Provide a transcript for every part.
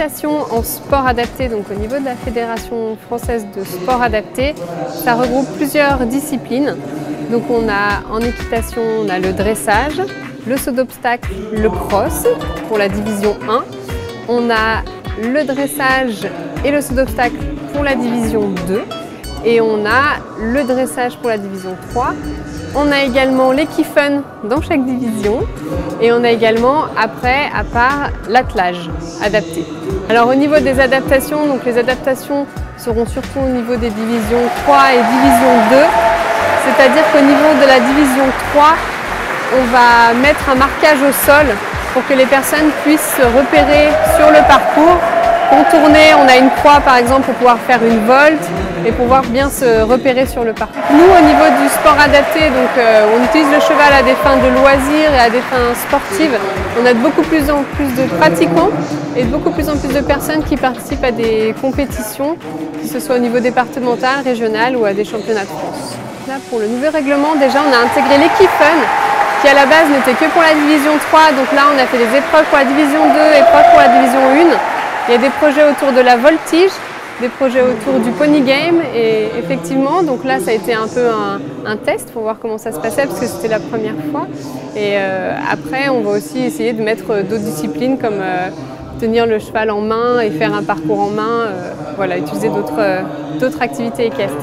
l'équitation en sport adapté, donc au niveau de la Fédération française de sport adapté, ça regroupe plusieurs disciplines. Donc on a en équitation, on a le dressage, le saut d'obstacle, le cross pour la division 1. On a le dressage et le saut d'obstacle pour la division 2. Et on a le dressage pour la division 3. On a également l'équifun dans chaque division. Et on a également, après, à part, l'attelage adapté. Alors au niveau des adaptations, donc les adaptations seront surtout au niveau des divisions 3 et division 2. C'est-à-dire qu'au niveau de la division 3, on va mettre un marquage au sol pour que les personnes puissent se repérer sur le parcours. Contourner, on a une croix par exemple pour pouvoir faire une volte et pouvoir bien se repérer sur le parcours. Nous au niveau du sport adapté, donc, on utilise le cheval à des fins de loisirs et à des fins sportives. On a de beaucoup plus en plus de pratiquants et de beaucoup plus en plus de personnes qui participent à des compétitions, que ce soit au niveau départemental, régional ou à des championnats de France. Là pour le nouveau règlement, déjà on a intégré l'équifun qui à la base n'était que pour la division 3, donc là on a fait des épreuves pour la division 2, épreuves pour la division 1. Il y a des projets autour de la voltige, des projets autour du pony game et effectivement, donc là ça a été un peu un test pour voir comment ça se passait parce que c'était la première fois. Et après on va aussi essayer de mettre d'autres disciplines comme tenir le cheval en main et faire un parcours en main, voilà, utiliser d'autres activités équestres.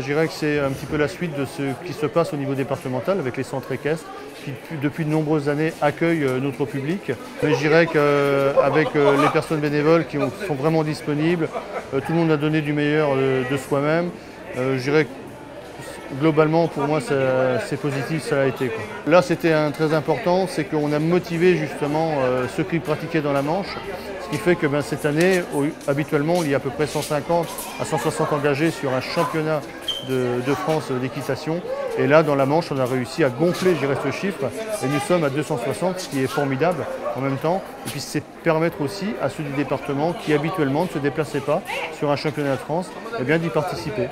Je dirais que c'est un petit peu la suite de ce qui se passe au niveau départemental avec les centres équestres qui depuis de nombreuses années accueillent notre public. Mais je dirais qu'avec les personnes bénévoles qui sont vraiment disponibles, tout le monde a donné du meilleur de soi-même. Je dirais que globalement pour moi c'est positif, ça a été, quoi. Là c'était très important, c'est qu'on a motivé justement ceux qui pratiquaient dans la Manche. Ce qui fait que cette année, habituellement, il y a à peu près 150 à 160 engagés sur un championnat de France d'équitation. Et là, dans la Manche, on a réussi à gonfler, je dirais, ce chiffre. Et nous sommes à 260, ce qui est formidable en même temps. Et puis, c'est permettre aussi à ceux du département qui habituellement ne se déplaçaient pas sur un championnat de France, d'y participer.